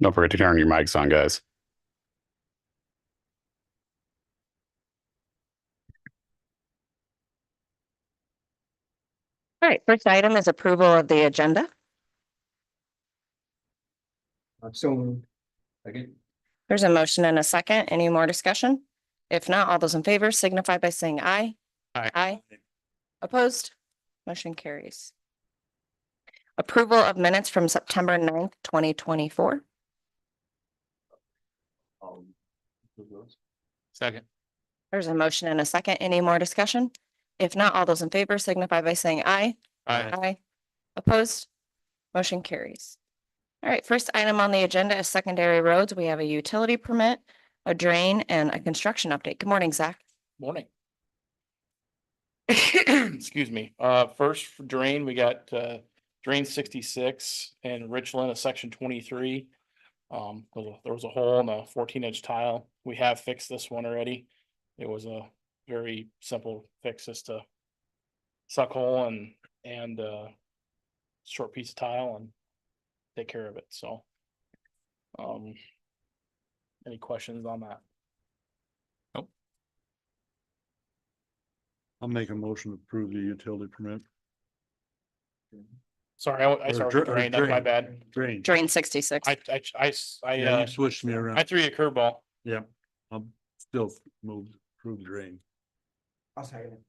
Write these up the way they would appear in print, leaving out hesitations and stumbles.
Don't forget to turn your mics on, guys. All right, first item is approval of the agenda. So again, There's a motion and a second. Any more discussion? If not, all those in favor signify by saying aye. Aye. Aye. Opposed? Motion carries. Approval of minutes from September 9th, 2024. Second. There's a motion and a second. Any more discussion? If not, all those in favor signify by saying aye. Aye. Aye. Opposed? Motion carries. All right, first item on the agenda is secondary roads. We have a utility permit, a drain, and a construction update. Good morning, Zach. Morning. Excuse me. First for drain, we got drain 66 in Richland, a section 23. There was a hole in a 14-inch tile. We have fixed this one already. It was a very simple fix, just to suck hole and short piece of tile and take care of it. So, any questions on that? I'll make a motion to approve the utility permit. Sorry, I started with drain. That's my bad. Drain. Drain 66. Yeah, you switched me around. I threw you a curveball. Yeah, I'll still approve drain. I'll second it.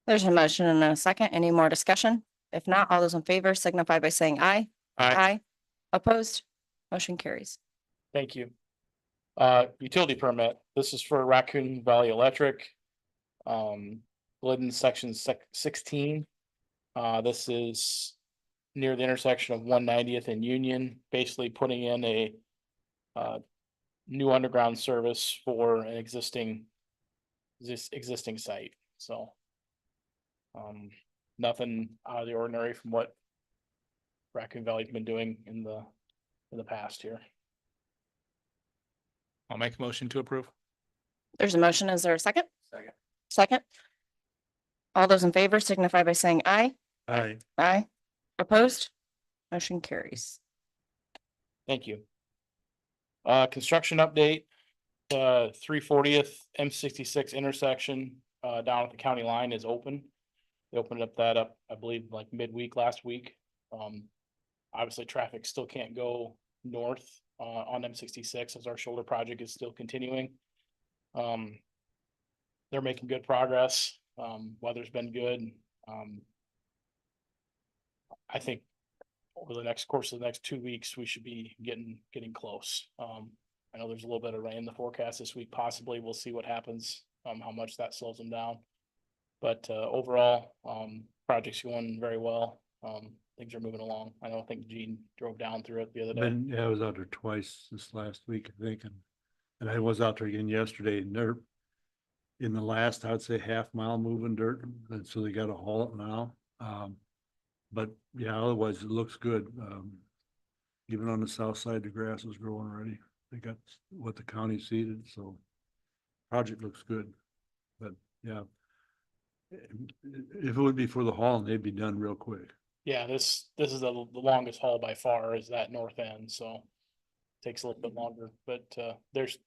There's a motion and a second. Any more discussion? If not, all those in favor signify by saying aye. Aye. Opposed? Motion carries. Thank you. Utility permit. This is for Raccoon Valley Electric. Glidden section 16. This is near the intersection of 190th and Union, basically putting in a new underground service for an existing site. So nothing out of the ordinary from what Raccoon Valley's been doing in the past here. I'll make a motion to approve. There's a motion. Is there a second? Second. Second. All those in favor signify by saying aye. Aye. Aye. Opposed? Motion carries. Thank you. Construction update, 340th M66 intersection, down at the county line is open. They opened that up, I believe, like midweek last week. Obviously traffic still can't go north, on M66 as our shoulder project is still continuing. They're making good progress. Weather's been good. I think over the course of the next 2 weeks, we should be getting close. I know there's a little bit of rain in the forecast this week, possibly. We'll see what happens, how much that slows them down. But overall, project's going very well. Things are moving along. I think Gene drove down through it the other day. Yeah, I was out there twice this last week, I think, and I was out there again yesterday, and they're in the last, I'd say, half mile moving dirt, and so they got to haul it now. But yeah, otherwise it looks good. Even on the south side, the grass is growing already. They got what the county seeded, so project looks good. But yeah, if it would be for the hauling, they'd be done real quick. Yeah, this is the longest haul by far, is that north end, so takes a little bit longer, but there's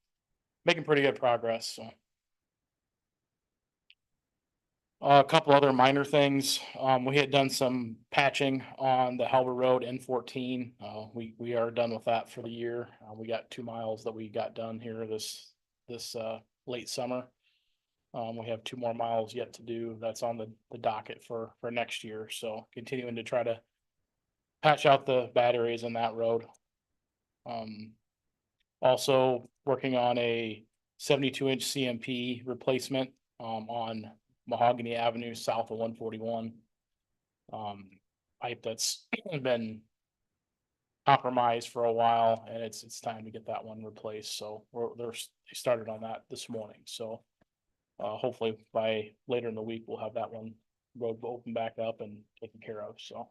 making pretty good progress. So a couple other minor things. We had done some patching on the Halber Road N14. We are done with that for the year. We got 2 miles that we got done here this late summer. We have 2 more miles yet to do. That's on the docket for next year. So continuing to try to patch out the bad areas in that road. Also working on a 72-inch CMP replacement on Mahogany Avenue south of 141. Pipe that's been compromised for a while, and it's time to get that one replaced. So they started on that this morning. So hopefully by later in the week, we'll have that one road open back up and taken care of. So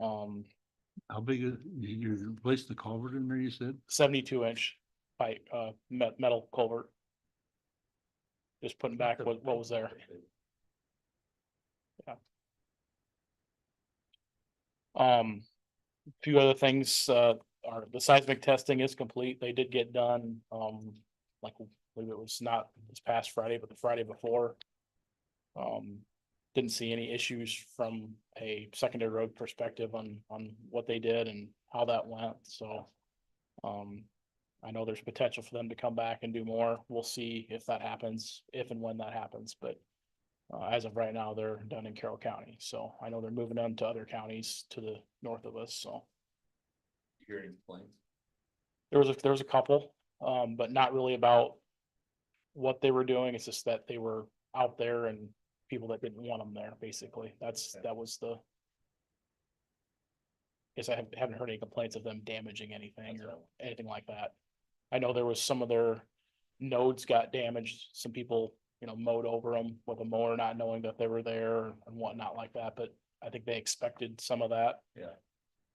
How big is you replaced the culvert in there, you said? 72-inch pipe, metal culvert. Just putting back what was there. Yeah. A few other things, the seismic testing is complete. They did get done, like, I believe it was not this past Friday, but the Friday before. Didn't see any issues from a secondary road perspective on what they did and how that went, so. I know there's potential for them to come back and do more. We'll see if that happens, if and when that happens, but. As of right now, they're done in Carroll County, so I know they're moving on to other counties to the north of us, so. You hear any complaints? There was a couple, but not really about what they were doing. It's just that they were out there and people that didn't want them there, basically. That was the. Guess I haven't heard any complaints of them damaging anything or anything like that. I know there was some of their nodes got damaged. Some people, mowed over them with a mower, not knowing that they were there and whatnot like that, but I think they expected some of that. Yeah.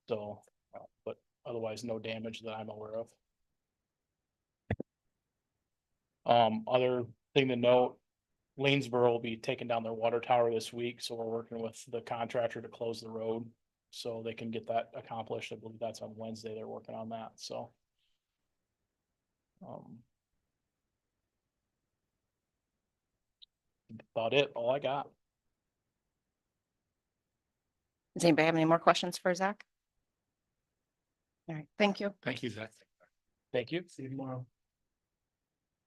So, but otherwise no damage that I'm aware of. Other thing to note, Lanesboro will be taking down their water tower this week, so we're working with the contractor to close the road so they can get that accomplished. I believe that's on Wednesday. They're working on that, so. About it, all I got. Does anybody have any more questions for Zach? All right, thank you. Thank you, Zach. Thank you. See you tomorrow.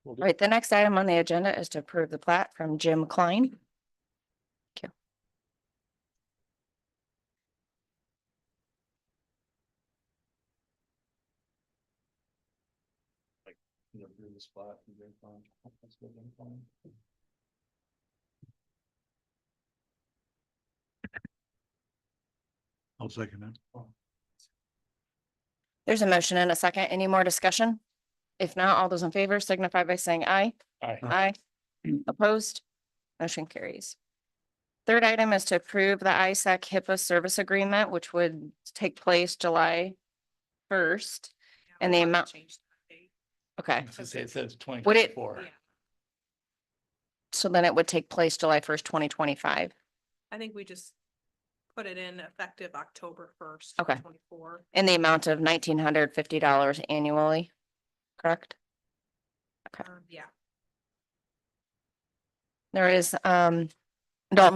Will All do. right, the next item on the agenda is to approve the plat from Jim Klein. The spot. That's what I'm calling. I'll second that. There's a motion and a second. Any more discussion? If not, all those in favor signify by saying aye. Aye. Aye. Opposed? Motion carries. Third item is to approve the ISAC HIPAA service agreement, which would take place July 1st. And the amount, okay, It says twenty Would it- twenty-four. Yeah, so then it would take place July 1st, 2025. I think we just put it in effective October 1st. Okay. 24. In the amount of $1,950 annually, correct? Yeah, There is, Dalton,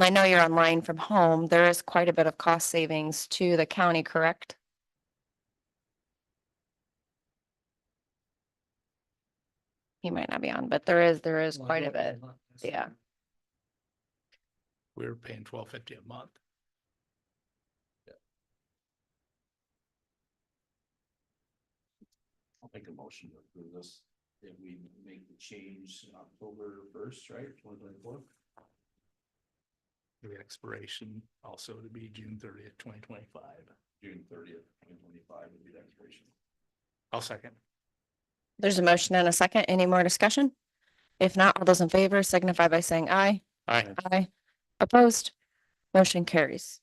I know you're online from home. There is quite a bit of cost savings to the county, correct? He might not be on, but there is quite a bit. Yeah. We were paying $12.50 a month. I'll make a motion to approve this, if we make the change October 1st, right, 2024? The expiration also to be June 30th, 2025. June 30th, 2025 would be the expiration. I'll second. There's a motion and a second. Any more discussion? If not, all those in favor signify by saying aye. Aye. Aye. Opposed? Motion carries.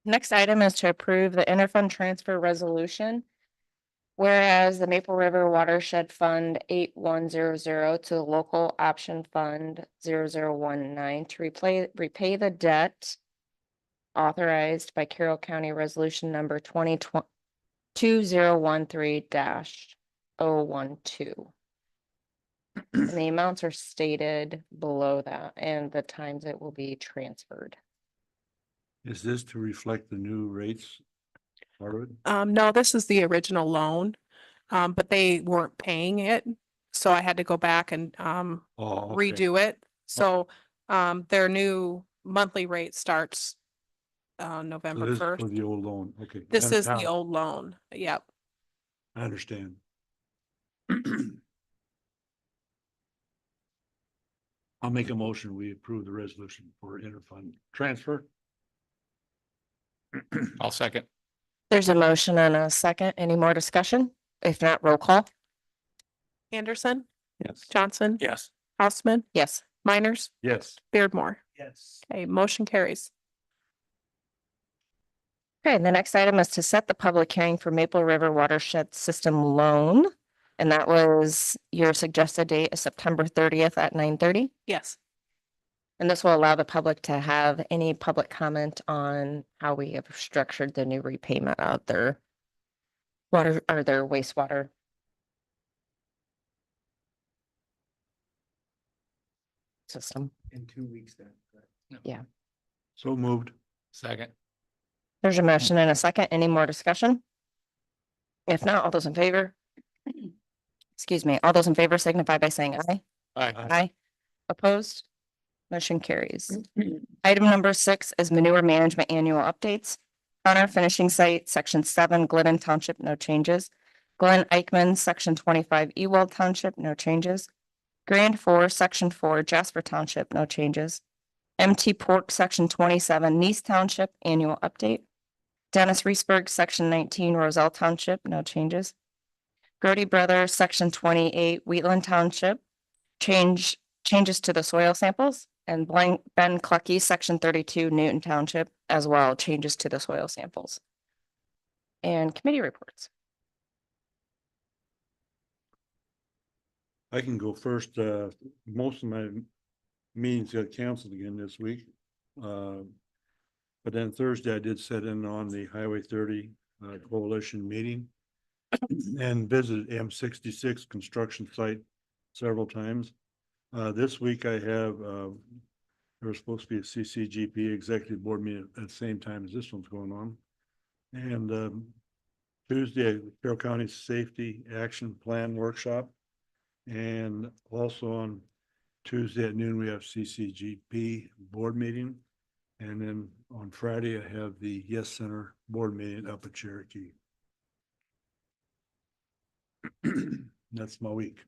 Next item is to approve the interfund transfer resolution. Whereas the Maple River Watershed Fund 8100 to the local option fund 0019 to repay the debt authorized by Carroll County Resolution number 2013-012. And the amounts are stated below that and the times it will be transferred. Is this to reflect the new rates? Part of it? no, this is the original loan, but they weren't paying it. So I had to go back and, Oh, okay. redo it. So, their new monthly rate starts, So November this is 1st. for the old loan, okay. This And is the now old loan. Yep. I understand. I'll make a motion, we approve the resolution for interfund transfer. I'll second. There's a motion and a second. Any more discussion? If not, roll call. Anderson, Yes. Johnson, Yes. Houseman, Yes. Miners, Yes. Beardmore. Yes. Okay, motion carries. Okay, and the next item is to set the public hearing for Maple River Watershed System loan. And that was your suggested date is September 30th at 9:30. Yes. And this will allow the public to have any public comment on how we have structured the new repayment of their water, or their wastewater. System. In 2 weeks then. Correct. So moved. Second. There's a motion and a second. Any more discussion? If not, all those in favor? Excuse me, all those in favor signify by saying aye. Aye. Aye. Opposed? Motion carries. Item number 6 is manure management annual updates. On our finishing site, section 7, Glidden Township, no changes. Glen Eichmann, section 25, Ewell Township, no changes. Grand 4, section 4, Jasper Township, no changes. MT Pork, section 27, Nice Township, annual update. Dennis Reesburg, section 19, Roselle Township, no changes. Grody Brothers, section 28, Wheatland Township, changes to the soil samples. And Ben Clucky, section 32, Newton Township, as well, changes to the soil samples. And committee reports. I can go first. Most of my meetings got canceled again this week. But then Thursday I did sit in on the Highway 30 Coalition meeting and visited M66 construction site several times. This week I have, there was supposed to be a CCGP executive board meeting at the same time as this one's going on. And Tuesday, Carroll County Safety Action Plan Workshop. And also on Tuesday at noon, we have CCGP board meeting. And then on Friday, I have the Yes Center board meeting up at Cherokee. That's my week.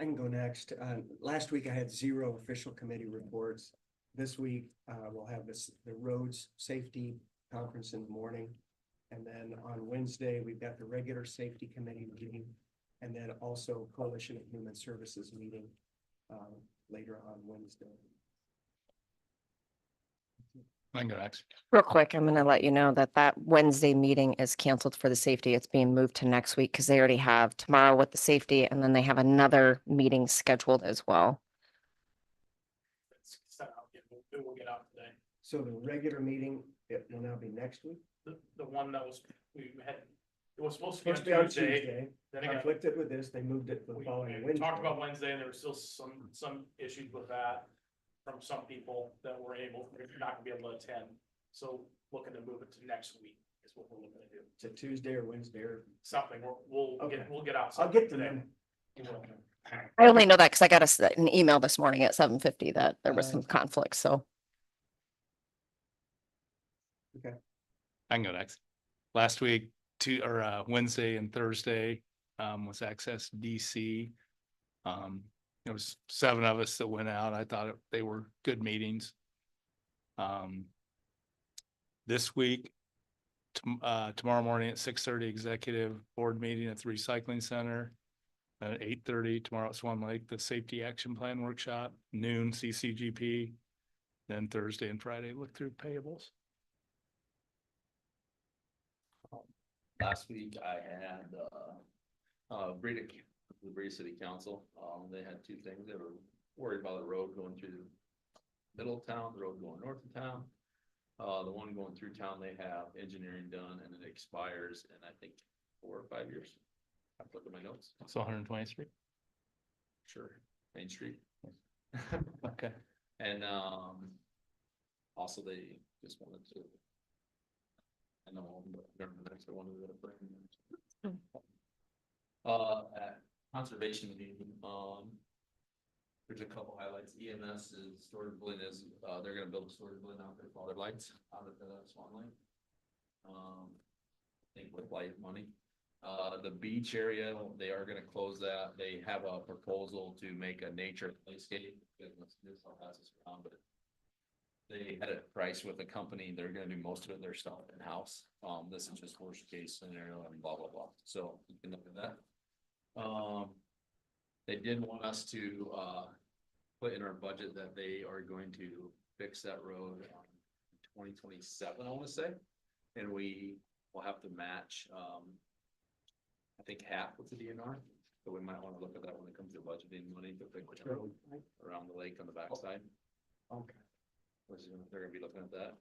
I can go next. Last week I had 0 official committee reports. This week, we'll have the roads safety conference in the morning. And then on Wednesday, we've got the regular safety committee meeting. And then also Coalition of Human Services meeting later on Wednesday. I can go next. Real quick, I'm gonna let you know that that Wednesday meeting is canceled for the safety. It's being moved to next week because they already have tomorrow with the safety and then they have another meeting scheduled as well. We'll get out today. So the regular meeting, it will now be next week. The one that was, we had, it was supposed to be Supposed to be on on Tuesday. Tuesday. Then again, Conflicted with this, they moved it to the we following Wednesday. talked about Wednesday and there was still some issues with that from some people that were not gonna be able to attend. So looking to move it to next week is what we're looking to do. To Tuesday or Wednesday or. Something, we'll Okay. get out. I'll something get to today. them. We will. I only know that because I got an email this morning at 7:50 that there was some Okay. conflict, so. I can go next. Last week, Wednesday and Thursday, was Access DC. There was 7 of us that went out. I thought they were good meetings. This week, tomorrow morning at 6:30, executive board meeting at the recycling center. At 8:30 tomorrow at Swan Lake, the safety action plan workshop, noon CCGP. Then Thursday and Friday, look through payables. Last week I had, the Breda City Council, they had 2 things. They were worried about the road going through middle of town, the road going north of town. The one going through town, they have engineering done and it expires in, I think, 4 or 5 years. I put in my notes. So 120th Street. Sure, Main Street. Okay. And, also they just wanted to. I know, but the next one is gonna bring. At conservation meeting, there's a couple highlights. EMS is storage building they're gonna build a storage building out there for all their lights out at the Swan Lake. I think with light money. The beach area, they are gonna close that. They have a proposal to make a nature playscape. This all has this around, but they had it priced with a company. They're gonna do most of it themselves in-house. This is just worst case scenario and blah, blah, blah. So you can look at that. They did want us to, put in our budget that they are going to fix that road in 2027, I wanna say. And we will have to match, I think half with the DNR. So we might wanna look at that when it comes to budgeting money to fix the road around the lake on the backside. Okay. They're gonna be looking at that.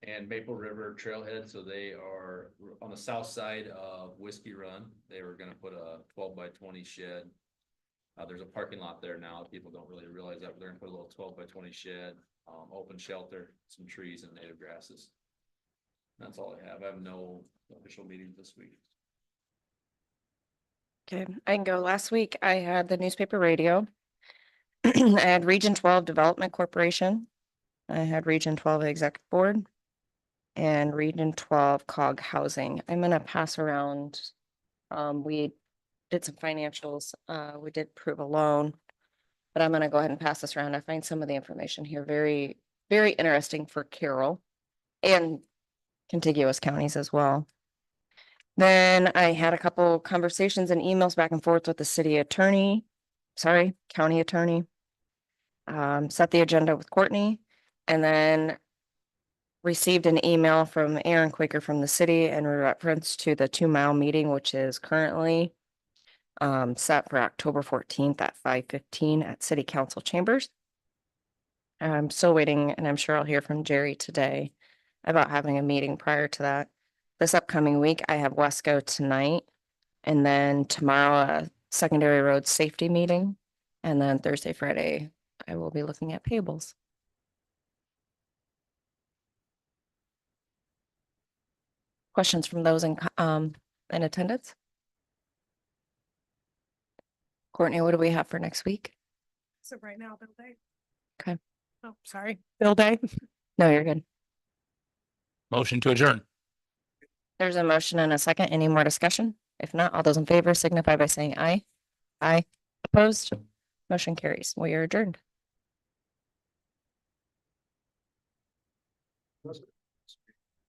and Maple River Trailhead, so they are on the south side of Whiskey Run. They were gonna put a 12x20 shed. There's a parking lot there now. People don't really realize that, but they're gonna put a little 12x20 shed, open shelter, some trees and native grasses. That's all I have. I have no official meetings this week. Okay, I can go. Last week I had the newspaper radio. I had Region 12 Development Corporation. I had Region 12 Executive Board. And Region 12 COG Housing. I'm gonna pass around. We did some financials. We did approve a loan. But I'm gonna go ahead and pass this around. I find some of the information here very, very interesting for Carroll and contiguous counties as well. Then I had a couple conversations and emails back and forth with the county attorney. Set the agenda with Courtney and then received an email from Aaron Quaker from the city in reference to the 2 mile meeting, which is currently set for October 14th at 5:15 at City Council Chambers. I'm still waiting, and I'm sure I'll hear from Jerry today about having a meeting prior to that. This upcoming week, I have Wesco tonight, and then tomorrow, a secondary road safety meeting. And then Thursday, Friday, I will be looking at payables. Questions from those in attendance? Courtney, what do we have for next week? So right now, Bill Day. Okay. Oh, sorry, Bill Day. No, you're good. Motion to adjourn. There's a motion and a second. Any more discussion? If not, all those in favor signify by saying aye. Aye. Opposed? Motion carries. We are adjourned.